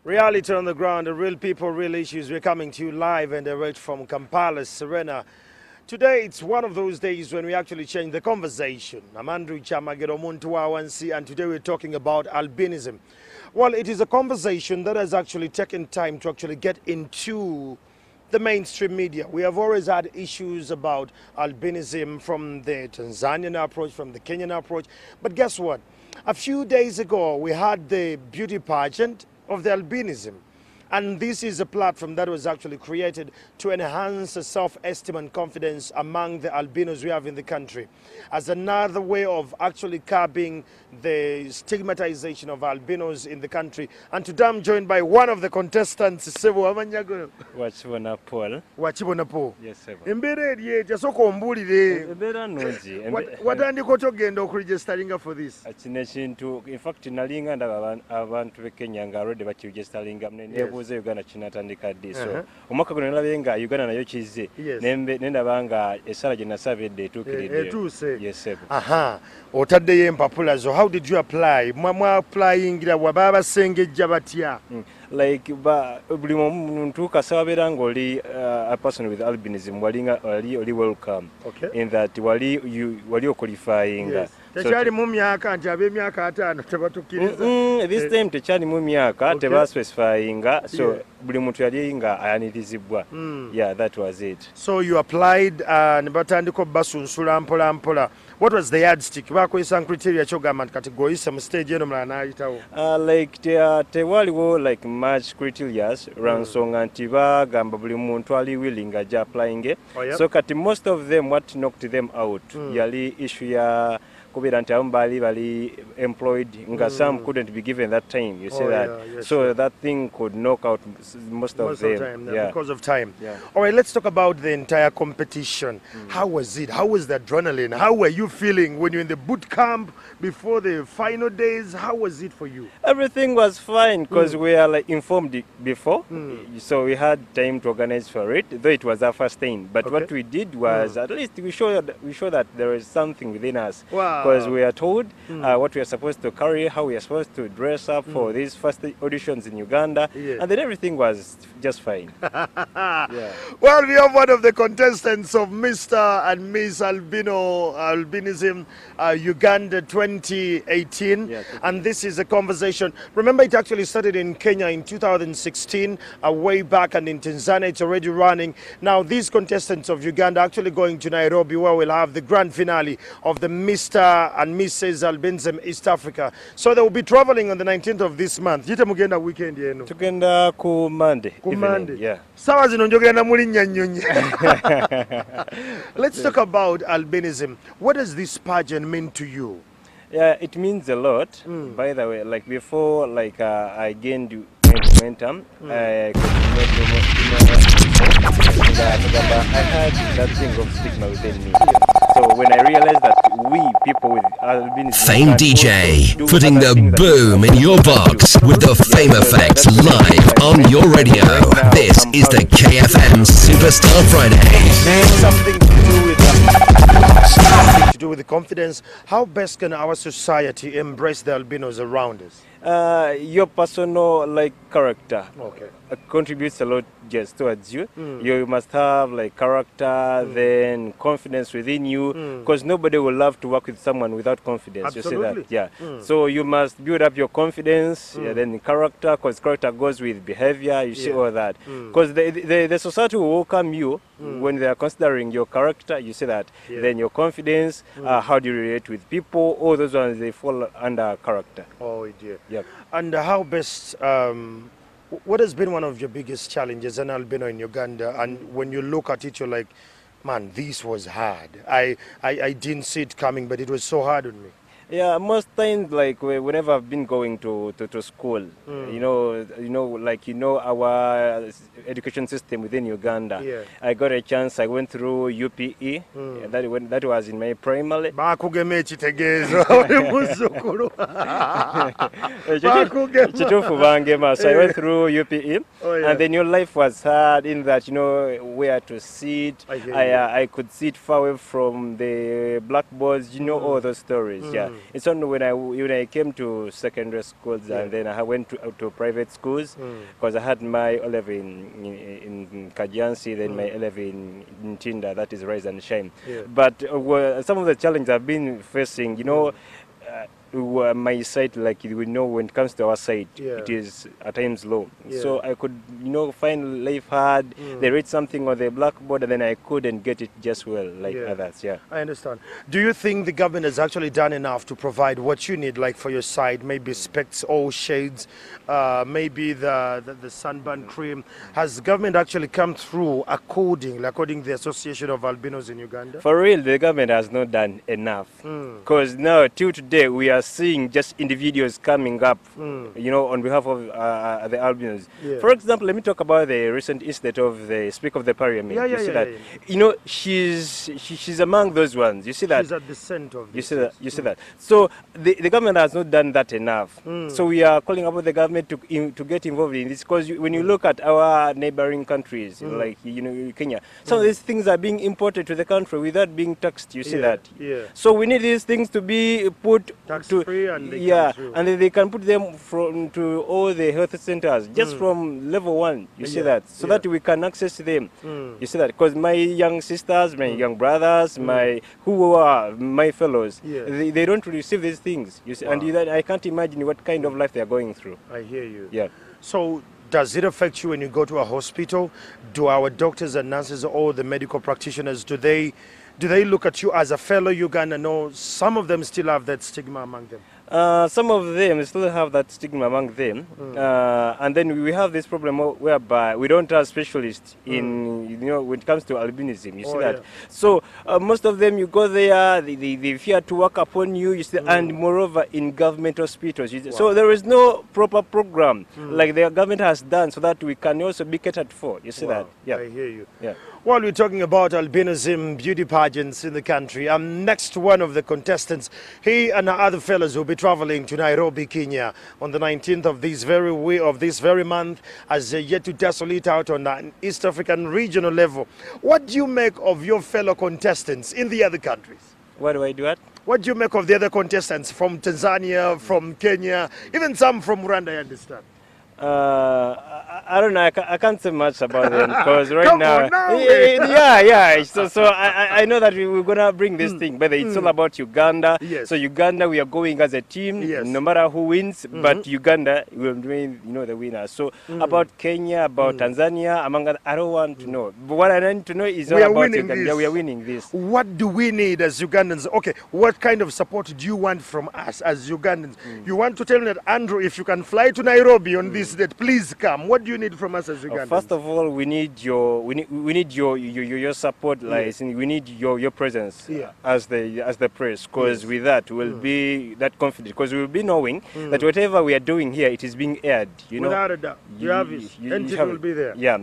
Reality on the ground, the real people, real issues. We're coming to you live and direct from Kampala, Serena. Today, it's one of those days when we actually change the conversation. I'm Andrew Chamagero Muntu, and today we're talking about albinism. Well, it is a conversation that has actually taken time to actually get into the mainstream media. We have always had issues about albinism from the Tanzanian approach, from the Kenyan approach. But guess what? A few days ago, we had the beauty pageant of the albinism. And this is a platform that was actually created to enhance self-esteem and confidence among the albinos we have in the country, as another way of actually curbing the stigmatization of albinos in the country. And today I'm joined by one of the contestants, Sebo Amanyago. Wachibona Paul. Wachibona Paul. Yes, Sebo. Embere ye jasoko mbulire. Embera nozi. Watandiko togenda okuregisteringa for this? Achine chintu, in fact nalinga ndaba abantu bekenya nga already bachiregisteringa nebuze Uganda chinatandika ddi. So omwaka guno nalabenga Uganda nayo kize. Nenda banga esala gye nasabedde etuukiridde. Yes, Sebo. Aha. Otaddeyo empapula zo. How did you apply? Mwa applyingira waba basengejja batya? Like buli muntu kasabera ngoli a person with albinism wali welcome. Okay. In that wali qualifying. Yes. Techali mu myaka nti ab'emyaka 5 tebatukiriza. This time techali mu myaka teba specifying, so buli muntu yali nga ayanirizibwa. Yeah, that was it. So you applied and batandiko basunsula mpola. What was the yardstick? Bakoyesa criteria chogama kati goyisa mu stage eno mlana ayitawo. Like tewaliwo like much criteria ransonga nti bagamba buli muntu ali willing aja applying. So kati most of them what knocked them out yali issue ya kubira nti bali employed nga some couldn't be given that time, you see that. Yes, so that thing could knock out most of them time, because of time. All right, let's talk about the entire competition. How was it? How was the adrenaline? How were you feeling when you're in the boot camp before the final days? How was it for you? Everything was fine because we are like informed before, so we had time to organize for it, though it was our first time. But what we did was at least we show that there is something within us. Wow. Because we are told what we are supposed to carry, how we are supposed to dress up for these first auditions in Uganda, and then everything was just fine. Well, we have one of the contestants of Mr. and Miss Albinism Uganda 2018, and this is a conversation. Remember, it actually started in Kenya in 2016, way back, and in Tanzania it's already running. Now, these contestants of Uganda are actually going to Nairobi, where we'll have the grand finale of the Mr. and Mrs. Albinism East Africa. So they will be traveling on the 19th of this month. Jite mugenda weekend yenu. Tugenda ku Monday. Yeah. Sawa zino njogera muli nnyanyonyi. Let's talk about albinism. What does this pageant mean to you? Yeah, it means a lot. By the way, like before, like I gained momentum. I had that thing of stigma within me. So when I realized that we people with albinism, Fame DJ, putting the boom in your box with the Fame Effects live on your radio. This is the KFM Superstar Fridays. Something to do with the confidence. How best can our society embrace the albinos around us? Your personal character Okay. Contributes a lot just towards you. You must have like character, then confidence within you, because nobody will love to work with someone without confidence. Absolutely. You see that? Yeah. So you must build up your confidence, then character, because character goes with behavior. You see all that, because the society will welcome you when they are considering your character. You see that. Then your confidence, how do you relate with people? All those ones, they fall under character. Oh dear. Yep. And how best? What has been one of your biggest challenges an albino in Uganda? And when you look at it, you're like, man, this was hard. I didn't see it coming, but it was so hard on me. Yeah, most times, like whenever I've been going to school, our education system within Uganda. I got a chance. I went through UPE. That was in my primary. So I went through UPE, and then your life was hard in that where to sit. I could sit far away from the blackboards. All those stories. Yeah. It's only when I came to secondary schools and then I went to private schools because I had my 11 in Kajansi, then my 11 in Tinda, that is Rise and Shine. But some of the challenges I've been facing, my site, like we know, when it comes to our site, it is at times low. So I could, find life hard. They read something on the blackboard, and then I couldn't get it just well like others. I understand. Do you think the government has actually done enough to provide what you need, like for your site, maybe specs, all shades, maybe the sunburn cream? Has the government actually come through according to the Association of Albinos in Uganda? For real, the government has not done enough. Because now, till today, we are seeing just individuals coming up, on behalf of the albinos. For example, let me talk about the recent incident of the Speaker of the Parliament. You see that? She's among those ones. You see that? She's at the center of this. You see that? So the government has not done that enough. So we are calling upon the government to get involved in this, because when you look at our neighboring countries, like Kenya, some of these things are being imported to the country without being taxed. You see that? So we need these things to be put tax-free, and and then they can put them to all the health centers just from level 1. You see that? So that we can access them. You see that? Because my young sisters, my young brothers, who are my fellows, they don't receive these things. You see, and I can't imagine what kind of life they are going through. I hear you. Yeah. So does it affect you when you go to a hospital? Do our doctors and nurses or the medical practitioners, do they look at you as a fellow Ugandan? No, some of them still have that stigma among them. Some of them still have that stigma among them, and then we have this problem whereby we don't have specialists in, when it comes to albinism. You see that? So most of them, you go there, they fear to work upon you. You see, and moreover, in government hospitals, so there is no proper program like the government has done, so that we can also be catered for. You see that? Yeah, I hear you. Yeah. While we're talking about albinism beauty pageants in the country, next one of the contestants, he and other fellows will be traveling to Nairobi, Kenya on the 19th of this very month, as yet to tussle it out on an East African regional level. What do you make of your fellow contestants in the other countries? What do I do? What do you make of the other contestants from Tanzania, from Kenya, even some from Rwanda, I understand? I don't know. I can't say much about them because right Come now, on now. So I know that we're gonna bring this thing, but it's all about Uganda. So Uganda, we are going as a team, no matter who wins. But Uganda will remain, the winner. So about Kenya, about Tanzania, among other, I don't want to know. But what I need to know is all about Uganda. We are winning this. What do we need as Ugandans? Okay, what kind of support do you want from us as Ugandans? You want to tell me that, Andrew, if you can fly to Nairobi on this date, please come. What do you need from us as Ugandans? First of all, we need your support. Like we need your presence as the press, because with that we'll be that confident, because we'll be knowing that whatever we are doing here, it is being aired. Without a doubt, you have it. NTV will be there. Yeah,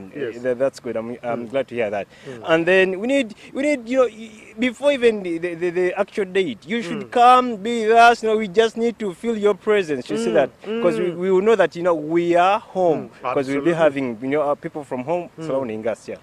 that's good. I'm glad to hear that. And then we need before even the actual date, you should come, be with us. We just need to feel your presence. You see that? Because we will know that we are home, because we'll be having people from home surrounding us. Yeah.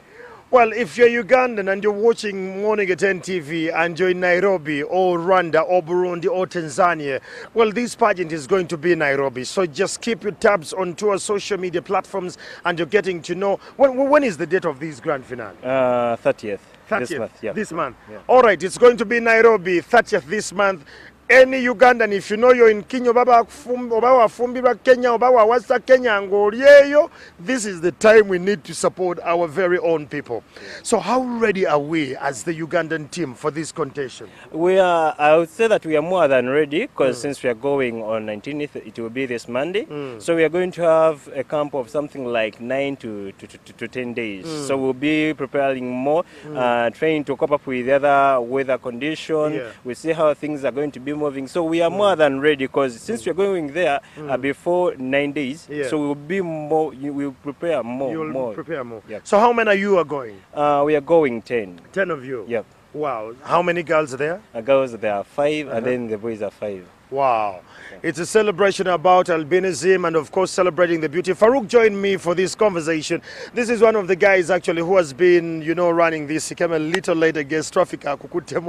Well, if you're Ugandan and you're watching Morning at NTV and you're in Nairobi or Rwanda or Burundi or Tanzania, well, this pageant is going to be in Nairobi. So just keep your tabs onto our social media platforms, and you're getting to know when is the date of this grand finale? 30th. 30th this month. Yeah. This month. Yeah. All right, it's going to be in Nairobi, 30th this month. Any Ugandan, if you know you're in Kenya, Obawa Fumbira Kenya, Obawa Wasa Kenya, Angorieyo, this is the time we need to support our very own people. So how ready are we as the Ugandan team for this contention? I would say that we are more than ready, because since we are going on 19th, it will be this Monday. So we are going to have a camp of something like 9 to 10 days. So we'll be preparing more, trying to cope up with the other weather condition. We see how things are going to be moving. So we are more than ready, because since we're going there before 9 days, so we'll be more, we'll prepare more. You'll prepare more. Yep. So how many of you are going? We are going 10. 10 of you? Yep. Wow. How many girls are there? Girls, there are 5, and then the boys are 5. Wow. It's a celebration about albinism and, of course, celebrating the beauty. Farouk joined me for this conversation. This is one of the guys, actually, who has been, running this. He came a little late against traffic. Good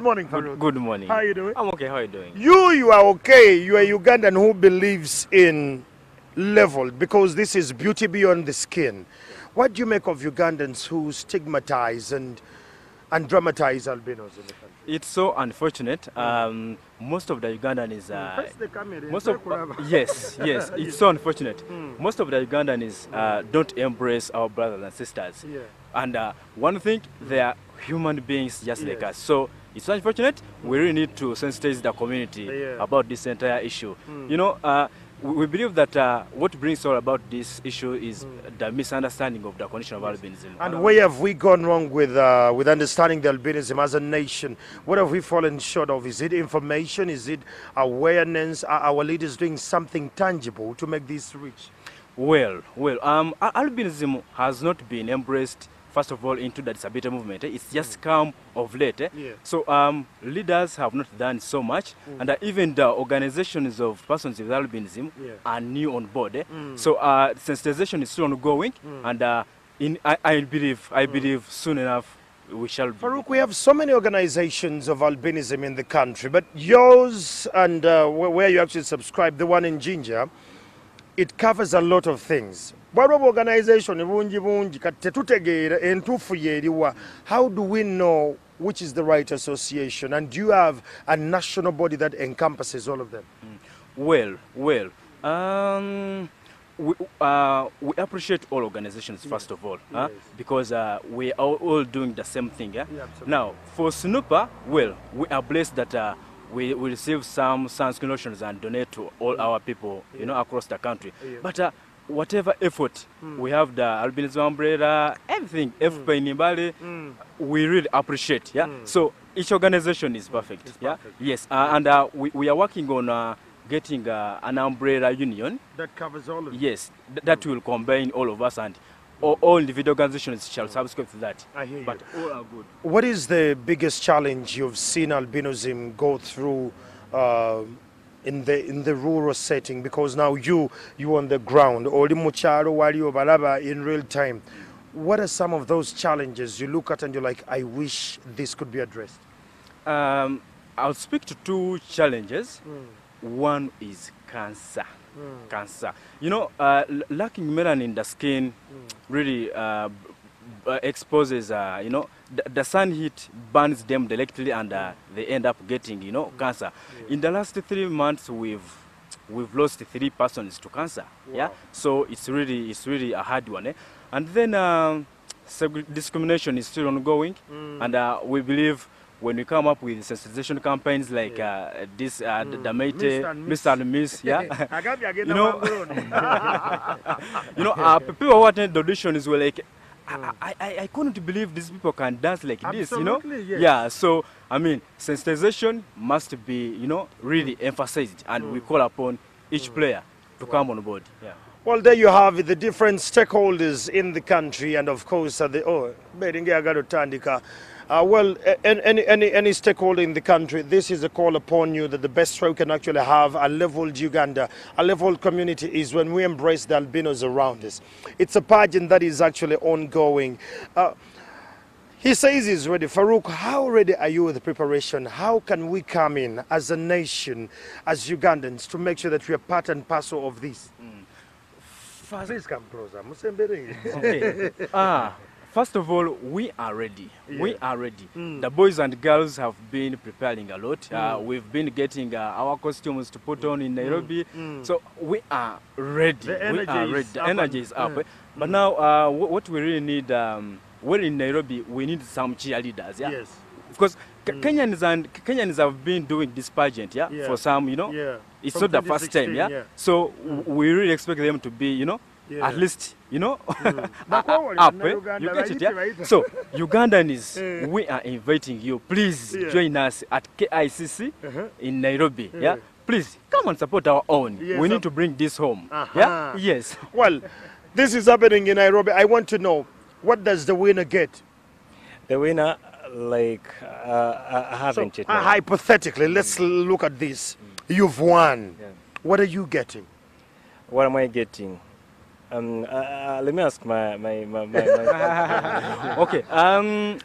morning, Farouk. Good morning. How are you doing? I'm okay. How are you doing? You are okay. You are Ugandan who believes in level, because this is beauty beyond the skin. What do you make of Ugandans who stigmatize and dramatize albinos in the country? It's so unfortunate. Most of the Ugandan is yes, it's so unfortunate. Most of the Ugandan is don't embrace our brothers and sisters. Yeah. And one thing, they are human beings just like us. So it's unfortunate. We really need to sensitize the community about this entire issue. We believe that what brings all about this issue is the misunderstanding of the condition of albinism. And where have we gone wrong with understanding the albinism as a nation? What have we fallen short of? Is it information? Is it awareness? Are our leaders doing something tangible to make this reach? Well, albinism has not been embraced, first of all, into the disability movement. It's just come of late. So leaders have not done so much, and even the organizations of persons with albinism are new on board. So sensitization is still ongoing, and I believe soon enough we shall be. Farouk, we have so many organizations of albinism in the country, but yours and where you actually subscribe, the one in Ginger, it covers a lot of things. How do we know which is the right association, and do you have a national body that encompasses all of them? Well, we appreciate all organizations, first of all, because we are all doing the same thing. Now, for Snooper, well, we are blessed that we receive some sunscreen lotions and donate to all our people, across the country. But whatever effort we have, the albinism umbrella, everything, we really appreciate. So each organization is perfect. Yes, and we are working on getting an umbrella union that covers all of it. Yes, that will combine all of us, and all individual organizations shall subscribe to that. I hear you. But all are good. What is the biggest challenge you've seen albinism go through in the rural setting? Because now you on the ground, in real time. What are some of those challenges you look at and you're like, I wish this could be addressed? I'll speak to 2 challenges. One is cancer. Cancer. Lacking melanin in the skin really exposes, the sun heat burns them directly, and they end up getting, cancer. In the last 3 months, we've lost 3 persons to cancer. Wow. So it's really a hard one. And then discrimination is still ongoing, and we believe when we come up with sensitization campaigns like this, the Mr. and Miss, people who attended the auditions were like, I couldn't believe these people can dance like this, Yes. Yeah, so, sensitization must be, really emphasized, and we call upon each player to come on board. Yeah. Well, there you have it, the different stakeholders in the country, and of course, any stakeholder in the country, this is a call upon you that the best way we can actually have a leveled Uganda, a leveled community, is when we embrace the albinos around us. It's a pageant that is actually ongoing. He says he's ready. Farouk, how ready are you with the preparation? How can we come in as a nation, as Ugandans, to make sure that we are part and parcel of this? Please come closer. Okay. First of all, we are ready. We are ready. The boys and girls have been preparing a lot. We've been getting our costumes to put on in Nairobi. So we are ready. The energy is up. But now, what we really need, well, in Nairobi, we need some cheerleaders. Yes. Because Kenyans have been doing this pageant, for some, it's From not the first time, So we really expect them to be, at least, up. You get it, yeah? So, Ugandans, we are inviting you. Please join us at KICC in Nairobi. Please come and support our own. We need to bring this home. Yeah. Yes. Well, this is happening in Nairobi. I want to know, what does the winner get? The winner, I haven't yet. Hypothetically, let's look at this. You've won. Yeah. What are you getting? What am I getting? Let me ask my Okay.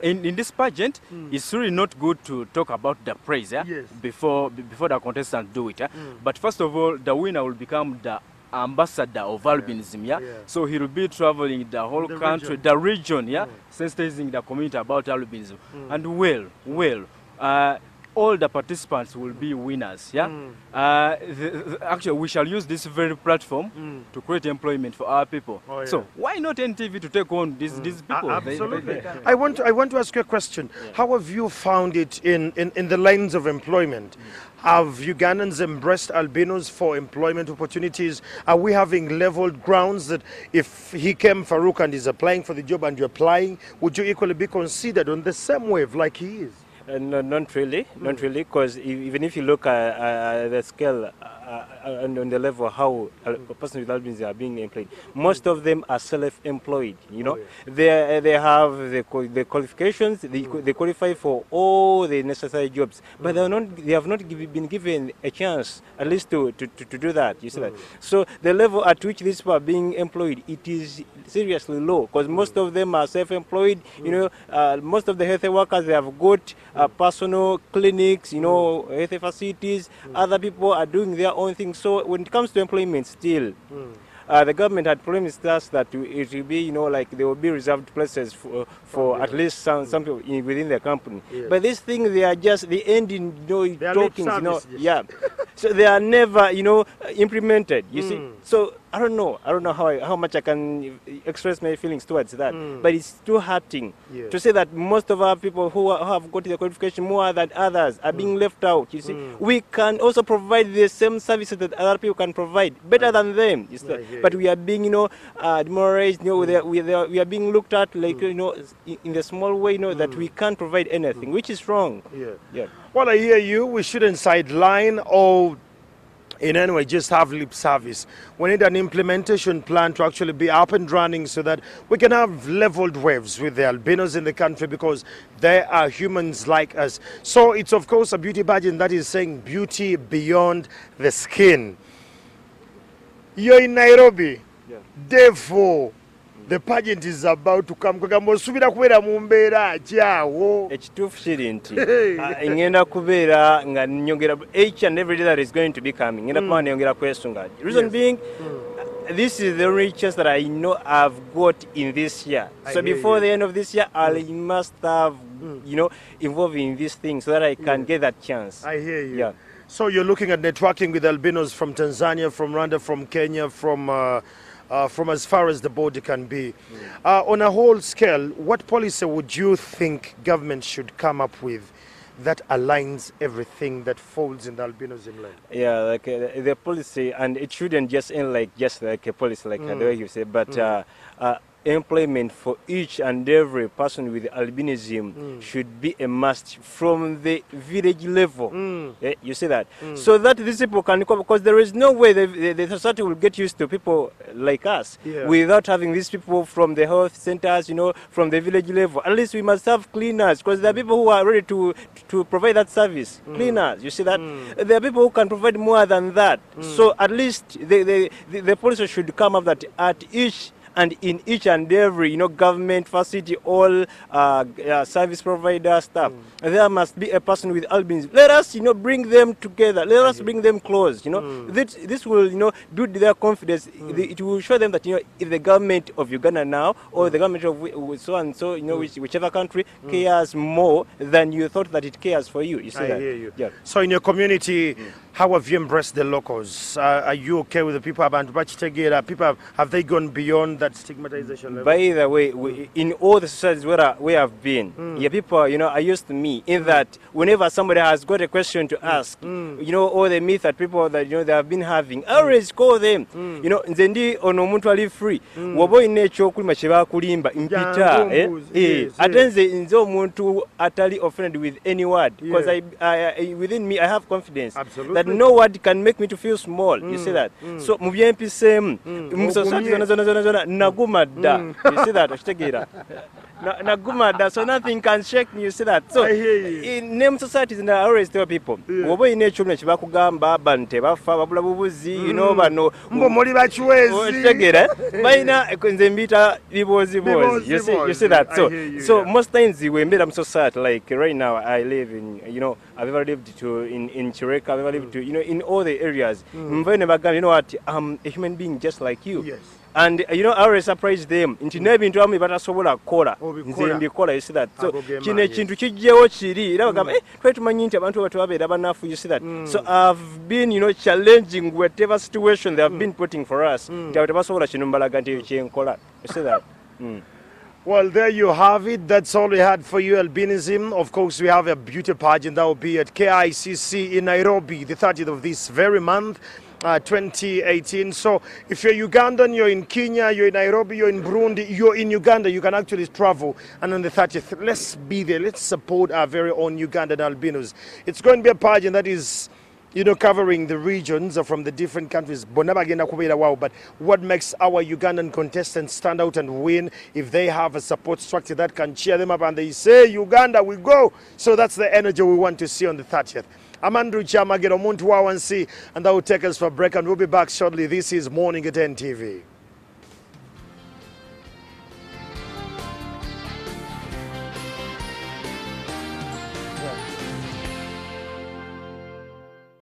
In this pageant, it's really not good to talk about the praise, yeah? Yes. Before the contestants do it, yeah? But first of all, the winner will become the ambassador of albinism, yeah? So he will be traveling the whole country, the region, yeah? Sensitizing the community about albinism. And well, all the participants will be winners, yeah? Actually, we shall use this very platform to create employment for our people. Oh, yeah. So why not NTV to take on these people? Absolutely. I want to ask you a question. How have you found it in the lines of employment? Have Ugandans embraced albinos for employment opportunities? Are we having leveled grounds that if he came, Farouk, and is applying for the job and you're applying, would you equally be considered on the same wave like he is? No, not really, because even if you look at the scale and on the level how a person with albinism are being employed, most of them are self-employed. You know, they have the qualifications, they qualify for all the necessary jobs, but they have not been given a chance, at least to do that. You see that? So the level at which these people are being employed, it is seriously low, because most of them are self-employed. You know, most of the health workers, they have got personal clinics, you know, health facilities. Other people are doing their own thing. So when it comes to employment, still, the government had promised us that it will be, you know, like there will be reserved places for at least some people within the company. But this thing, they are just the end in, you know, talking, you know, yeah. So they are never, you know, implemented. You see, so I don't know how much I can express my feelings towards that. But it's too hurting to say that most of our people who have got the qualification more than others are being left out. You see, we can also provide the same services that other people can provide better than them. You see, but we are being, you know, demoralized. You know, we are being looked at like, you know, in the small way, you know, that we can't provide anything, which is wrong. Yeah. Well, I hear you. We shouldn't sideline or in any way just have lip service. We need an implementation plan to actually be up and running so that we can have leveled waves with the albinos in the country, because they are humans like us. So it's of course a beauty pageant that is saying beauty beyond the skin. You're in Nairobi. Therefore, the pageant is about to come. Ekituufu kiri nti ngenda kubeera nga nyongera each and every day that is going to be coming. Ngenda kuba nyongera kwesunga. Reason being, this is the only chance that I know I've got in this year. So before the end of this year, I must have, you know, involved in this thing so that I can get that chance. I hear you. Yeah. So you're looking at networking with albinos from Tanzania, from Rwanda, from Kenya, from as far as the border can be. On a whole scale, what policy would you think government should come up with that aligns everything that falls in the albinism line? Yeah, like the policy, and it shouldn't just end like just like a policy, like the way you say, but employment for each and every person with albinism should be a must from the village level. You see that? So that these people can come, because there is no way the society will get used to people like us without having these people from the health centers, you know, from the village level. At least we must have cleaners, because there are people who are ready to provide that service. Cleaners, you see that? There are people who can provide more than that. So at least the policy should come up that at each and in each and every, you know, government facility, all service provider staff, there must be a person with albinism. Let us, you know, bring them together. Let us bring them close. You know, this will, you know, build their confidence. It will show them that, you know, if the government of Uganda now or the government of so and so, you know, whichever country cares more than you thought that it cares for you. You see that? I hear you. Yeah. So in your community, how have you embraced the locals? Are you okay with the people about people? Have they gone beyond that stigmatization level? By the way, in all the societies where we have been, yeah, people, you know, are used to me in that whenever somebody has got a question to ask, you know, all the myth that people that, you know, they have been having, I always call them, you know, nzendi ono muntu ali free, wobo inecho kulima cheba kulimba impita, atenze nzo omuntu atali offended with any word, because I within me I have confidence that no word can make me to feel small. You see that? So mu byempise mu society zona nagumada. You see that? Nagumada, so nothing can shake me. You see that? So in name societies, and I always tell people, wobo ine chumne chibakugamba bante bafa babula bubuzi, you know, bano mbo moli bachwezi. Tegera, baina ekwenzembita bibozi bozi. You see that? So most times we made them society. Like right now, I live in, you know, I've ever lived in Chireka, I've ever lived to, you know, in all the areas. You know what? I'm a human being just like you. Yes. And you know, I always surprise them. Into never into me, but I saw what I call her. You see that? So, try to manage you see that? So, I've been, you know, challenging whatever situation they have been putting for us. You see that? Well, there you have it. That's all we had for you, Albinism. Of course, we have a beauty pageant that will be at KICC in Nairobi, the 30th of this very month. 2018. So if you're Ugandan, you're in Kenya, you're in Nairobi, you're in Burundi, you're in Uganda, you can actually travel. And on the 30th, let's be there. Let's support our very own Ugandan albinos. It's going to be a pageant that is, you know, covering the regions from the different countries. But what makes our Ugandan contestants stand out and win if they have a support structure that can cheer them up and they say, Uganda, we go. So that's the energy we want to see on the 30th. I'm Andrew Chama, get on Muntu Wawansi, and that will take us for a break, and we'll be back shortly. This is Morning at NTV.